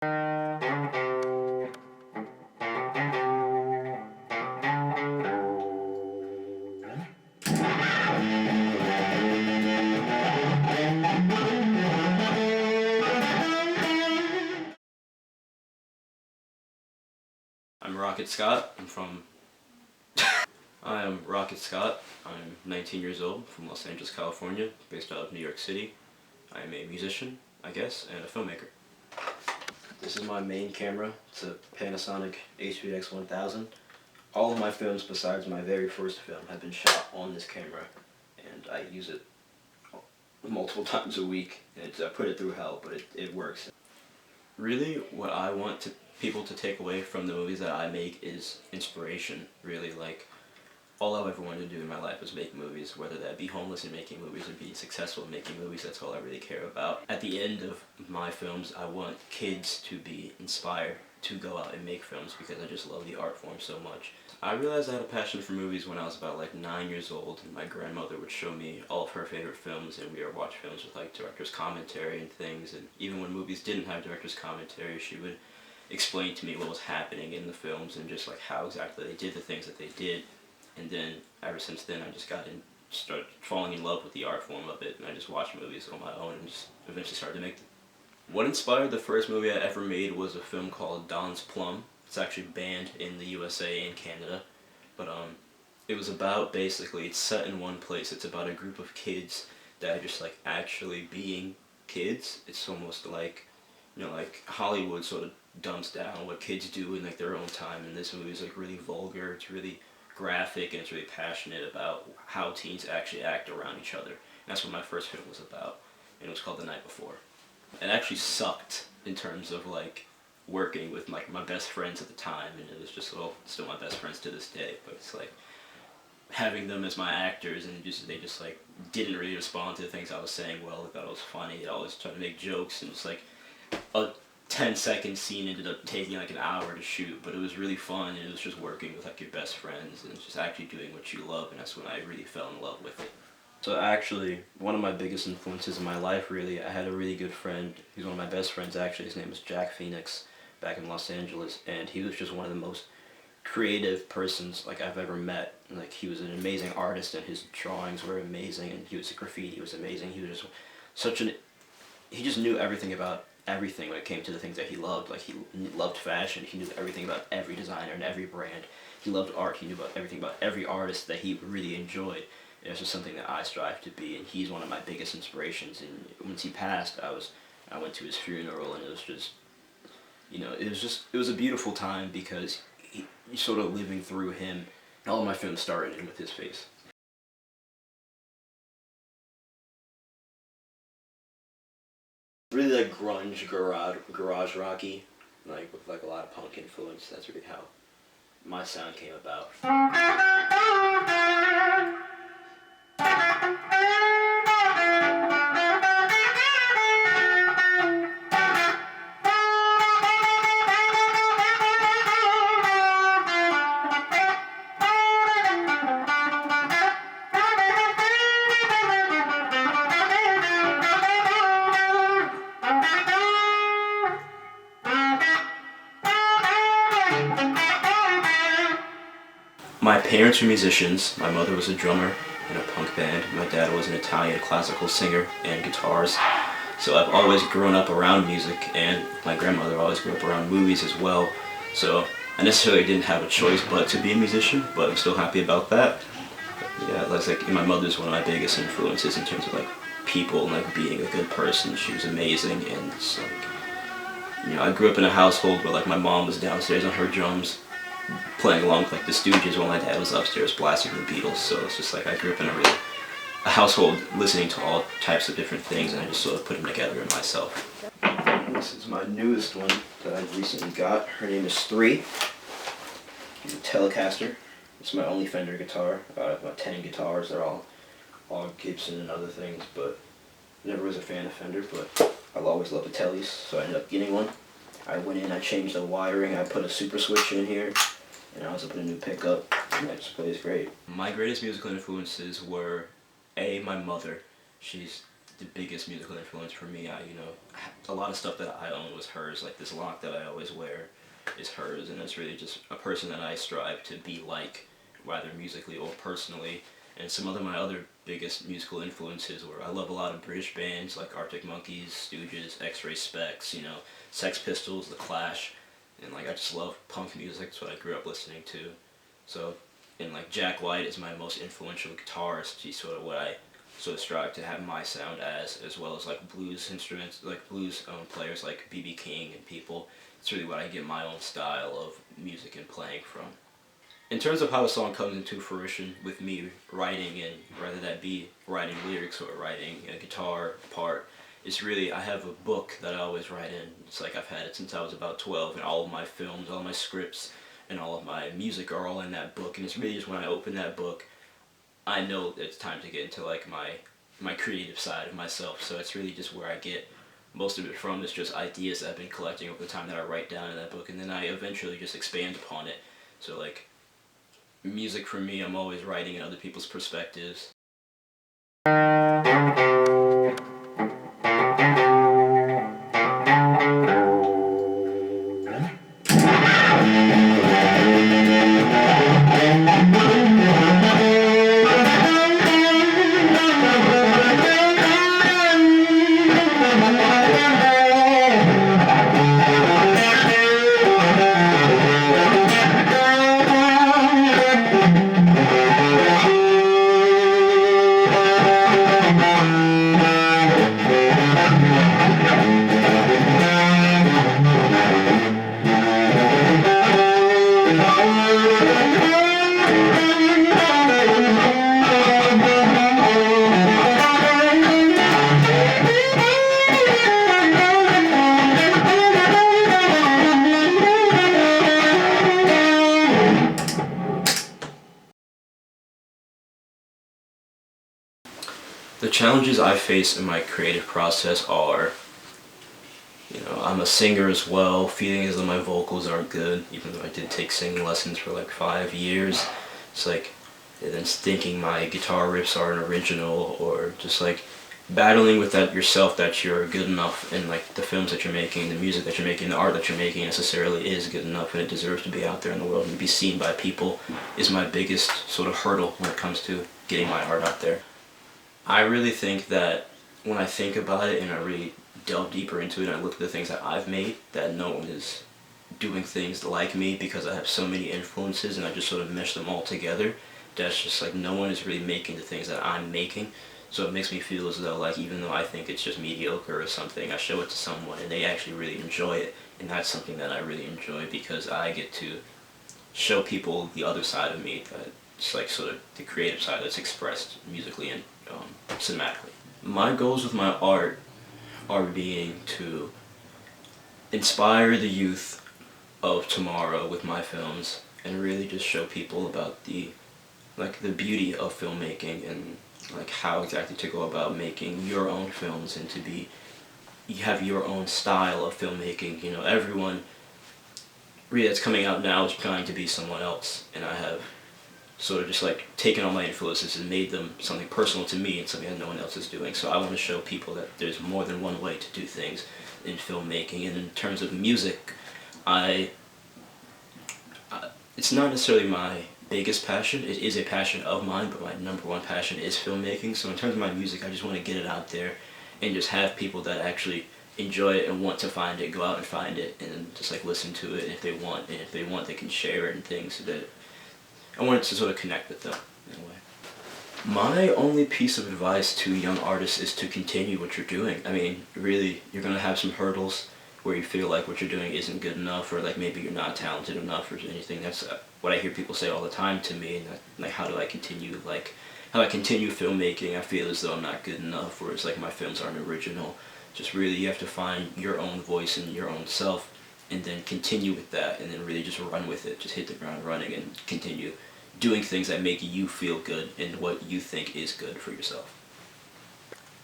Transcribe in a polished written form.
I'm Rocket Scott. I am Rocket Scott. I'm 19 years old, from Los Angeles, California, based out of New York City. I am a musician, I guess, and a filmmaker. This is my main camera. It's a Panasonic HVX1000. All of my films, besides my very first film, have been shot on this camera, and I use it multiple times a week. I put it through hell, but it works. Really, what I want people to take away from the movies that I make is inspiration, really. Like, all I've ever wanted to do in my life was make movies, whether that be homeless and making movies or be successful in making movies. That's all I really care about. At the end of my films, I want kids to be inspired to go out and make films because I just love the art form so much. I realized I had a passion for movies when I was about like 9 years old, and my grandmother would show me all of her favorite films, and we would watch films with like director's commentary and things. And even when movies didn't have director's commentary, she would explain to me what was happening in the films and just like how exactly they did the things that they did. And then ever since then, I just started falling in love with the art form of it, and I just watched movies on my own and just eventually started to make them. What inspired the first movie I ever made was a film called Don's Plum. It's actually banned in the USA and Canada, but it was about, basically, it's set in one place. It's about a group of kids that are just like actually being kids. It's almost like, you know, like Hollywood sort of dumps down what kids do in like their own time, and this movie is like really vulgar. It's really graphic, and it's really passionate about how teens actually act around each other. And that's what my first film was about, and it was called The Night Before. It actually sucked in terms of like working with like my best friends at the time, and it was just, well, still my best friends to this day, but it's like having them as my actors, and they just like didn't really respond to the things I was saying well. They thought it was funny. They always tried to make jokes, and it's like a 10-second scene ended up taking like an hour to shoot, but it was really fun, and it was just working with like your best friends and just actually doing what you love, and that's when I really fell in love with it. So actually, one of my biggest influences in my life, really, I had a really good friend. He's one of my best friends, actually. His name is Jack Phoenix, back in Los Angeles, and he was just one of the most creative persons like I've ever met. Like, he was an amazing artist, and his drawings were amazing, and graffiti was amazing. He was just he just knew everything about everything when it came to the things that he loved. Like, he loved fashion. He knew everything about every designer and every brand. He loved art. He knew about everything about every artist that he really enjoyed. And it's just something that I strive to be, and he's one of my biggest inspirations. And once he passed, I went to his funeral, and it was just, you know, it was a beautiful time because he sort of living through him. All of my films started in with his face. Really like grunge, garage rocky, like with like a lot of punk influence. That's really how my sound came about. My parents were musicians. My mother was a drummer in a punk band. My dad was an Italian classical singer and guitars. So I've always grown up around music, and my grandmother always grew up around movies as well. So I necessarily didn't have a choice but to be a musician, but I'm still happy about that. Yeah, that's like, my mother's one of my biggest influences in terms of like people and like being a good person. She was amazing, and it's like, you know, I grew up in a household where like my mom was downstairs on her drums playing along with like the Stooges while my dad was upstairs blasting the Beatles. So it's just like I grew up in a household listening to all types of different things, and I just sort of put them together in myself. This is my newest one that I've recently got. Her name is 3. She's a Telecaster. It's my only Fender guitar. I have about 10 guitars. They're all Gibson and other things, but never was a fan of Fender, but I'll always love the Tellys, so I ended up getting one. I went in, I changed the wiring, I put a super switch in here, and I also put a new pickup, and that just plays great. My greatest musical influences were, my mother. She's the biggest musical influence for me. A lot of stuff that I own was hers. Like this lock that I always wear is hers, and it's really just a person that I strive to be like, whether musically or personally. And some of my other biggest musical influences were I love a lot of British bands like Arctic Monkeys, Stooges, X-Ray Spex, Sex Pistols, The Clash, and like I just love punk music. That's what I grew up listening to. So, and like Jack White is my most influential guitarist. He's sort of what I sort of strive to have my sound as well as like blues instruments, like blues players like B.B. King and people. It's really what I get my own style of music and playing from. In terms of how a song comes into fruition with me writing, and whether that be writing lyrics or writing a guitar part, it's really, I have a book that I always write in. It's like I've had it since I was about 12, and all of my films, all my scripts, and all of my music are all in that book. And it's really just when I open that book, I know it's time to get into like my creative side of myself. So it's really just where I get most of it from. It's just ideas that I've been collecting over the time that I write down in that book, and then I eventually just expand upon it. So like, music for me, I'm always writing in other people's perspectives. The challenges I face in my creative process are, I'm a singer as well, feeling as though my vocals aren't good, even though I did take singing lessons for like 5 years. It's like, and then thinking my guitar riffs aren't original, or just like battling with that yourself, that you're good enough, and like the films that you're making, the music that you're making, the art that you're making necessarily is good enough and it deserves to be out there in the world and be seen by people, is my biggest sort of hurdle when it comes to getting my art out there. I really think that when I think about it and I really delve deeper into it and I look at the things that I've made, that no one is doing things like me, because I have so many influences and I just sort of mesh them all together. That's just like, no one is really making the things that I'm making. So it makes me feel as though, like, even though I think it's just mediocre or something, I show it to someone and they actually really enjoy it. And that's something that I really enjoy, because I get to show people the other side of me, that it's like sort of the creative side that's expressed musically and cinematically. My goals with my art are being to inspire the youth of tomorrow with my films, and really just show people about the beauty of filmmaking, and like how exactly to go about making your own films, and you have your own style of filmmaking. Everyone really that's coming out now is trying to be someone else, and I have sort of just like taken all my influences and made them something personal to me and something that no one else is doing. So I want to show people that there's more than one way to do things in filmmaking. And in terms of music, it's not necessarily my biggest passion. It is a passion of mine, but my number one passion is filmmaking. So in terms of my music, I just want to get it out there and just have people that actually enjoy it and want to find it, go out and find it, and just like listen to it if they want. And if they want, they can share it and things. So that I wanted to sort of connect with them in a way. My only piece of advice to young artists is to continue what you're doing. I mean, really, you're going to have some hurdles where you feel like what you're doing isn't good enough, or like maybe you're not talented enough or anything. That's what I hear people say all the time to me. And like, how do I continue filmmaking? I feel as though I'm not good enough, or it's like my films aren't original. Just really, you have to find your own voice and your own self, and then continue with that, and then really just run with it. Just hit the ground running and continue doing things that make you feel good and what you think is good for yourself.